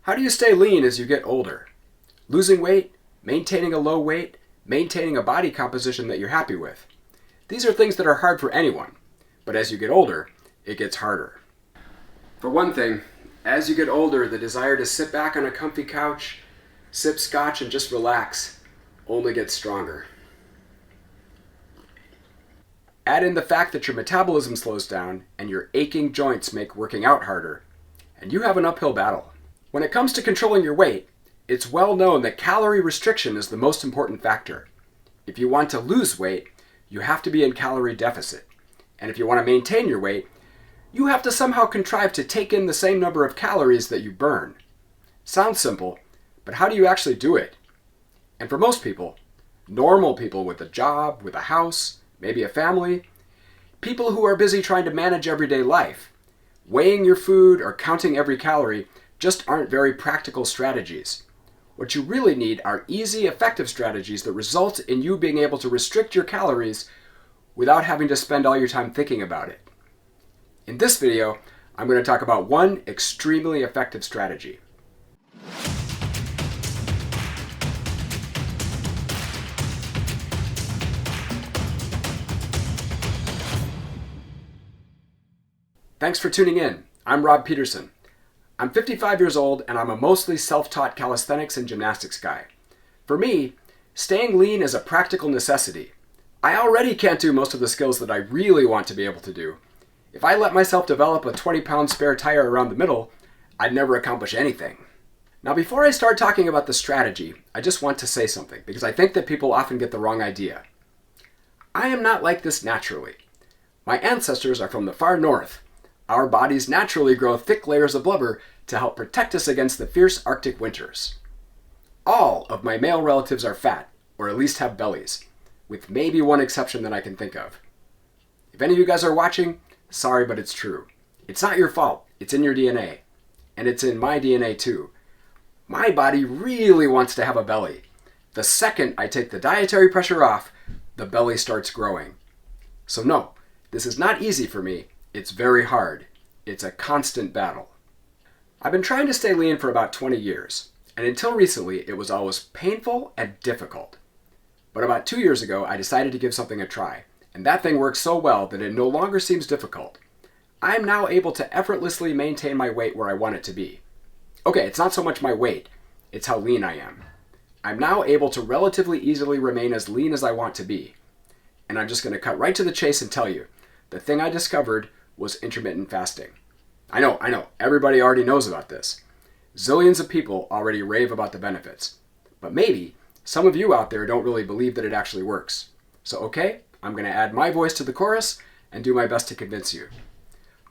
How do you stay lean as you get older? Losing weight, maintaining a low weight, maintaining a body composition that you're happy with. These are things that are hard for anyone, but as you get older, it gets harder. For one thing, as you get older, the desire to sit back on a comfy couch, sip scotch, and just relax only gets stronger. Add in the fact that your metabolism slows down and your aching joints make working out harder, and you have an uphill battle. When it comes to controlling your weight, it's well known that calorie restriction is the most important factor. If you want to lose weight, you have to be in calorie deficit. And if you want to maintain your weight, you have to somehow contrive to take in the same number of calories that you burn. Sounds simple, but how do you actually do it? And for most people, normal people with a job, with a house, maybe a family, people who are busy trying to manage everyday life, weighing your food or counting every calorie just aren't very practical strategies. What you really need are easy, effective strategies that result in you being able to restrict your calories without having to spend all your time thinking about it. In this video, I'm going to talk about one extremely effective strategy. Thanks for tuning in. I'm Rob Peterson. I'm 55 years old and I'm a mostly self-taught calisthenics and gymnastics guy. For me, staying lean is a practical necessity. I already can't do most of the skills that I really want to be able to do. If I let myself develop a 20-pound spare tire around the middle, I'd never accomplish anything. Now, before I start talking about the strategy, I just want to say something because I think that people often get the wrong idea. I am not like this naturally. My ancestors are from the far north. Our bodies naturally grow thick layers of blubber to help protect us against the fierce Arctic winters. All of my male relatives are fat, or at least have bellies, with maybe one exception that I can think of. If any of you guys are watching, sorry, but it's true. It's not your fault. It's in your DNA. And it's in my DNA too. My body really wants to have a belly. The second I take the dietary pressure off, the belly starts growing. So no, this is not easy for me. It's very hard. It's a constant battle. I've been trying to stay lean for about 20 years, and until recently it was always painful and difficult. But about 2 years ago I decided to give something a try, and that thing works so well that it no longer seems difficult. I am now able to effortlessly maintain my weight where I want it to be. Okay, it's not so much my weight, it's how lean I am. I'm now able to relatively easily remain as lean as I want to be. And I'm just going to cut right to the chase and tell you, the thing I discovered was intermittent fasting. I know, everybody already knows about this. Zillions of people already rave about the benefits. But maybe some of you out there don't really believe that it actually works. So okay, I'm going to add my voice to the chorus and do my best to convince you.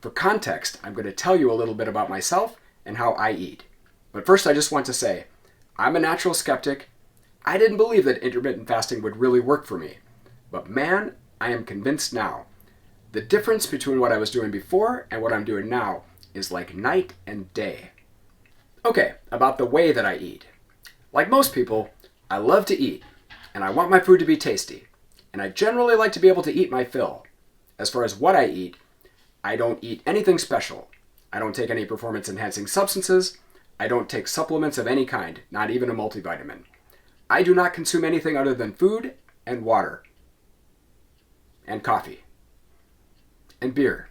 For context, I'm going to tell you a little bit about myself and how I eat. But first I just want to say, I'm a natural skeptic. I didn't believe that intermittent fasting would really work for me. But man, I am convinced now. The difference between what I was doing before and what I'm doing now is like night and day. Okay, about the way that I eat. Like most people, I love to eat, and I want my food to be tasty, and I generally like to be able to eat my fill. As far as what I eat, I don't eat anything special. I don't take any performance-enhancing substances. I don't take supplements of any kind, not even a multivitamin. I do not consume anything other than food and water, and coffee, and beer.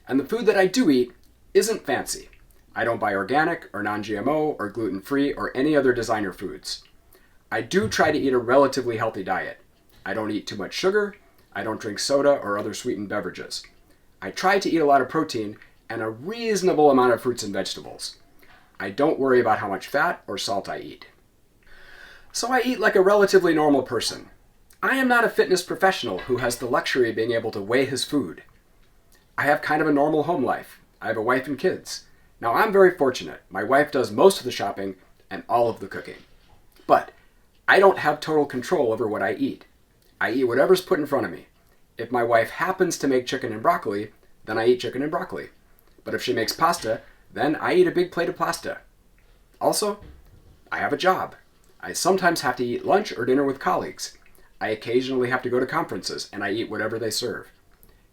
And the food that I do eat isn't fancy. I don't buy organic or non-GMO or gluten-free or any other designer foods. I do try to eat a relatively healthy diet. I don't eat too much sugar. I don't drink soda or other sweetened beverages. I try to eat a lot of protein and a reasonable amount of fruits and vegetables. I don't worry about how much fat or salt I eat. So I eat like a relatively normal person. I am not a fitness professional who has the luxury of being able to weigh his food. I have kind of a normal home life. I have a wife and kids. Now I'm very fortunate. My wife does most of the shopping and all of the cooking. But I don't have total control over what I eat. I eat whatever's put in front of me. If my wife happens to make chicken and broccoli, then I eat chicken and broccoli. But if she makes pasta, then I eat a big plate of pasta. Also, I have a job. I sometimes have to eat lunch or dinner with colleagues. I occasionally have to go to conferences, and I eat whatever they serve.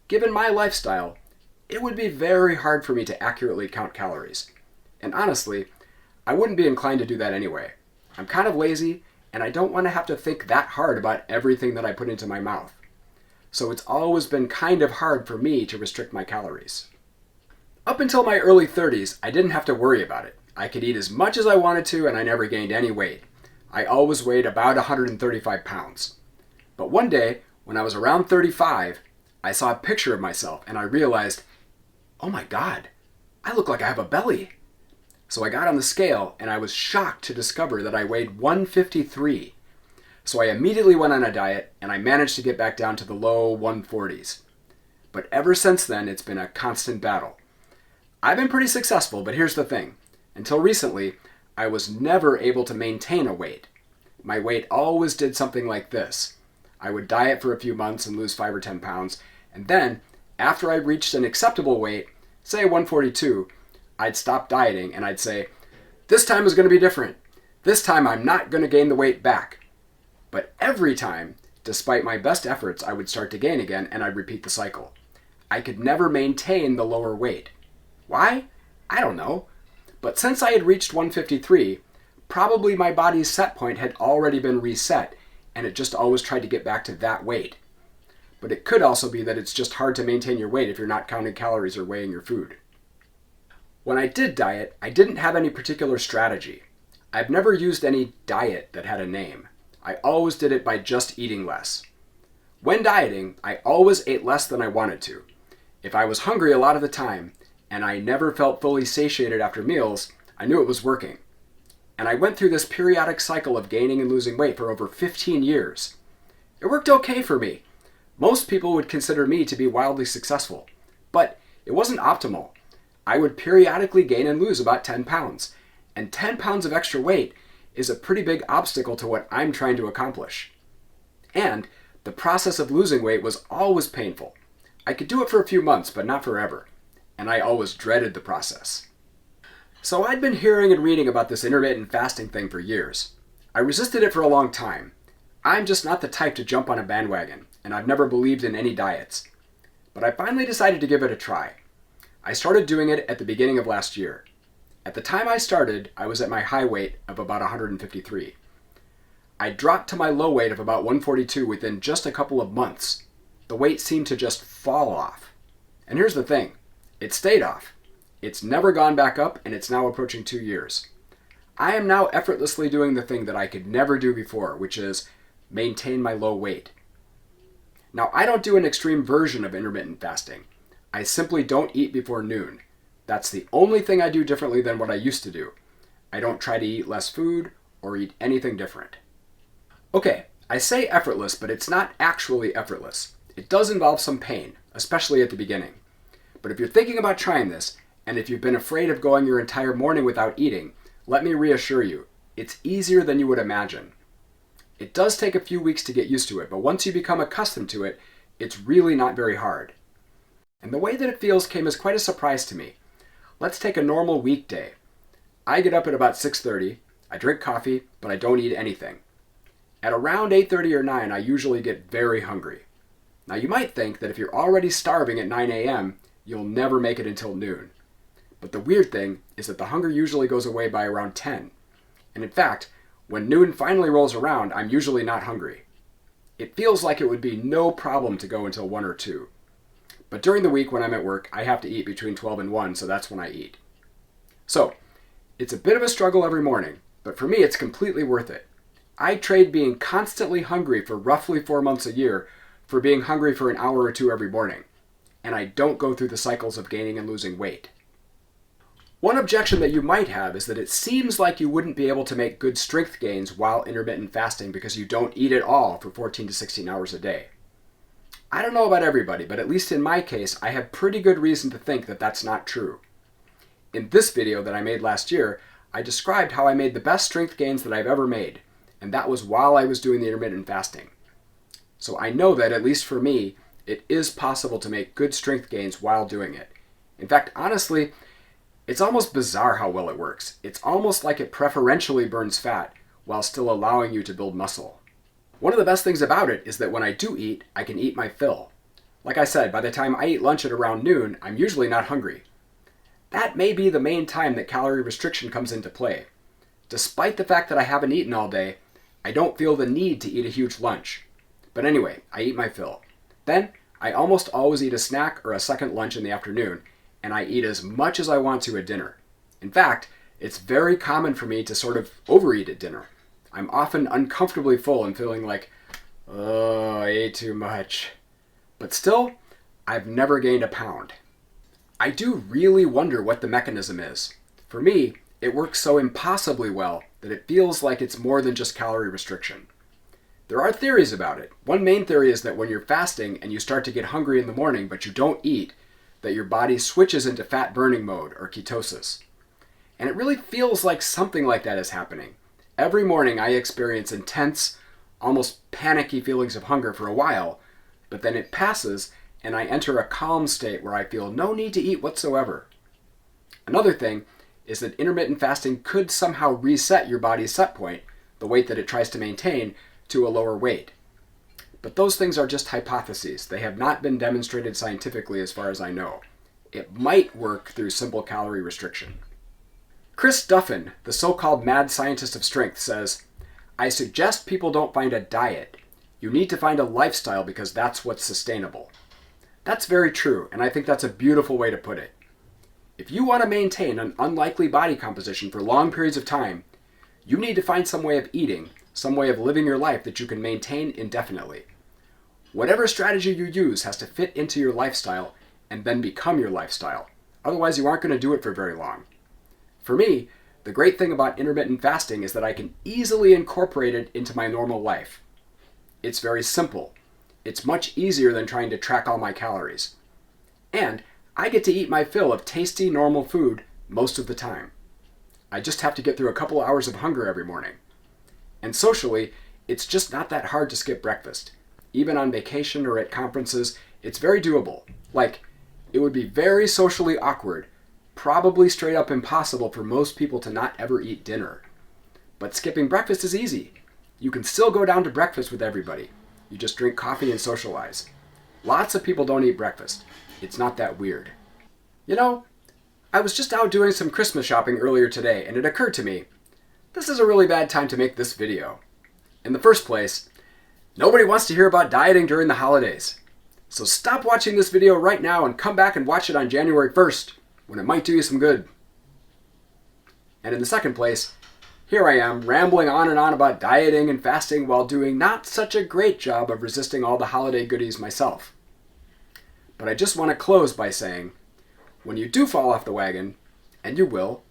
Given my lifestyle, it would be very hard for me to accurately count calories. And honestly, I wouldn't be inclined to do that anyway. I'm kind of lazy, and I don't want to have to think that hard about everything that I put into my mouth. So it's always been kind of hard for me to restrict my calories. Up until my early 30s, I didn't have to worry about it. I could eat as much as I wanted to, and I never gained any weight. I always weighed about 135 pounds. But one day, when I was around 35, I saw a picture of myself, and I realized, oh my God, I look like I have a belly. So I got on the scale, and I was shocked to discover that I weighed 153. So I immediately went on a diet, and I managed to get back down to the low 140s. But ever since then, it's been a constant battle. I've been pretty successful, but here's the thing. Until recently, I was never able to maintain a weight. My weight always did something like this. I would diet for a few months and lose 5 or 10 pounds, and then, after I reached an acceptable weight, say 142, I'd stop dieting and I'd say, this time is going to be different. This time I'm not going to gain the weight back. But every time, despite my best efforts, I would start to gain again and I'd repeat the cycle. I could never maintain the lower weight. Why? I don't know. But since I had reached 153, probably my body's set point had already been reset, and it just always tried to get back to that weight. But it could also be that it's just hard to maintain your weight if you're not counting calories or weighing your food. When I did diet, I didn't have any particular strategy. I've never used any diet that had a name. I always did it by just eating less. When dieting, I always ate less than I wanted to. If I was hungry a lot of the time, and I never felt fully satiated after meals, I knew it was working. And I went through this periodic cycle of gaining and losing weight for over 15 years. It worked okay for me. Most people would consider me to be wildly successful, but it wasn't optimal. I would periodically gain and lose about 10 pounds, and 10 pounds of extra weight is a pretty big obstacle to what I'm trying to accomplish. And the process of losing weight was always painful. I could do it for a few months, but not forever. And I always dreaded the process. So I'd been hearing and reading about this intermittent fasting thing for years. I resisted it for a long time. I'm just not the type to jump on a bandwagon, and I've never believed in any diets. But I finally decided to give it a try. I started doing it at the beginning of last year. At the time I started, I was at my high weight of about 153. I dropped to my low weight of about 142 within just a couple of months. The weight seemed to just fall off. And here's the thing. It stayed off. It's never gone back up, and it's now approaching 2 years. I am now effortlessly doing the thing that I could never do before, which is maintain my low weight. Now, I don't do an extreme version of intermittent fasting. I simply don't eat before noon. That's the only thing I do differently than what I used to do. I don't try to eat less food or eat anything different. Okay, I say effortless, but it's not actually effortless. It does involve some pain, especially at the beginning. But if you're thinking about trying this, and if you've been afraid of going your entire morning without eating, let me reassure you, it's easier than you would imagine. It does take a few weeks to get used to it, but once you become accustomed to it, it's really not very hard. And the way that it feels came as quite a surprise to me. Let's take a normal weekday. I get up at about 6:30, I drink coffee, but I don't eat anything. At around 8:30 or 9, I usually get very hungry. Now you might think that if you're already starving at 9 a.m., you'll never make it until noon. But the weird thing is that the hunger usually goes away by around 10. And in fact, when noon finally rolls around, I'm usually not hungry. It feels like it would be no problem to go until 1 or 2. But during the week when I'm at work, I have to eat between 12 and 1, so that's when I eat. So, it's a bit of a struggle every morning, but for me it's completely worth it. I trade being constantly hungry for roughly 4 months a year for being hungry for an hour or 2 every morning. And I don't go through the cycles of gaining and losing weight. One objection that you might have is that it seems like you wouldn't be able to make good strength gains while intermittent fasting because you don't eat at all for 14 to 16 hours a day. I don't know about everybody, but at least in my case, I have pretty good reason to think that that's not true. In this video that I made last year, I described how I made the best strength gains that I've ever made, and that was while I was doing the intermittent fasting. So I know that, at least for me, it is possible to make good strength gains while doing it. In fact, honestly, it's almost bizarre how well it works. It's almost like it preferentially burns fat while still allowing you to build muscle. One of the best things about it is that when I do eat, I can eat my fill. Like I said, by the time I eat lunch at around noon, I'm usually not hungry. that may be the main time that calorie restriction comes into play. Despite the fact that I haven't eaten all day, I don't feel the need to eat a huge lunch. But anyway, I eat my fill. Then, I almost always eat a snack or a second lunch in the afternoon, and I eat as much as I want to at dinner. In fact, it's very common for me to sort of overeat at dinner. I'm often uncomfortably full and feeling like, oh, I ate too much. But still, I've never gained a pound. I do really wonder what the mechanism is. For me, it works so impossibly well that it feels like it's more than just calorie restriction. There are theories about it. One main theory is that when you're fasting and you start to get hungry in the morning but you don't eat, that your body switches into fat burning mode or ketosis. And it really feels like something like that is happening. Every morning I experience intense, almost panicky feelings of hunger for a while, but then it passes and I enter a calm state where I feel no need to eat whatsoever. Another thing is that intermittent fasting could somehow reset your body's set point, the weight that it tries to maintain, to a lower weight. But those things are just hypotheses. They have not been demonstrated scientifically as far as I know. It might work through simple calorie restriction. Chris Duffin, the so-called mad scientist of strength, says, "I suggest people don't find a diet. You need to find a lifestyle because that's what's sustainable." That's very true, and I think that's a beautiful way to put it. If you want to maintain an unlikely body composition for long periods of time, you need to find some way of eating, some way of living your life that you can maintain indefinitely. Whatever strategy you use has to fit into your lifestyle and then become your lifestyle. Otherwise, you aren't going to do it for very long. For me, the great thing about intermittent fasting is that I can easily incorporate it into my normal life. It's very simple. It's much easier than trying to track all my calories. And I get to eat my fill of tasty, normal food most of the time. I just have to get through a couple hours of hunger every morning. And socially, it's just not that hard to skip breakfast. Even on vacation or at conferences, it's very doable. Like, it would be very socially awkward, probably straight up impossible for most people to not ever eat dinner. But skipping breakfast is easy. You can still go down to breakfast with everybody. You just drink coffee and socialize. Lots of people don't eat breakfast. It's not that weird. You know, I was just out doing some Christmas shopping earlier today, and it occurred to me, this is a really bad time to make this video. In the first place, nobody wants to hear about dieting during the holidays. So stop watching this video right now and come back and watch it on January 1st, when it might do you some good. And in the second place, here I am rambling on and on about dieting and fasting while doing not such a great job of resisting all the holiday goodies myself. But I just want to close by saying, when you do fall off the wagon, and you will,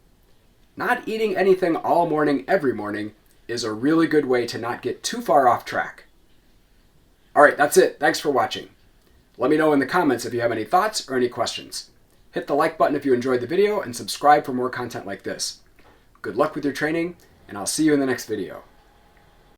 not eating anything all morning every morning is a really good way to not get too far off track. Alright, that's it. Thanks for watching. Let me know in the comments if you have any thoughts or any questions. Hit the like button if you enjoyed the video and subscribe for more content like this. Good luck with your training, and I'll see you in the next video.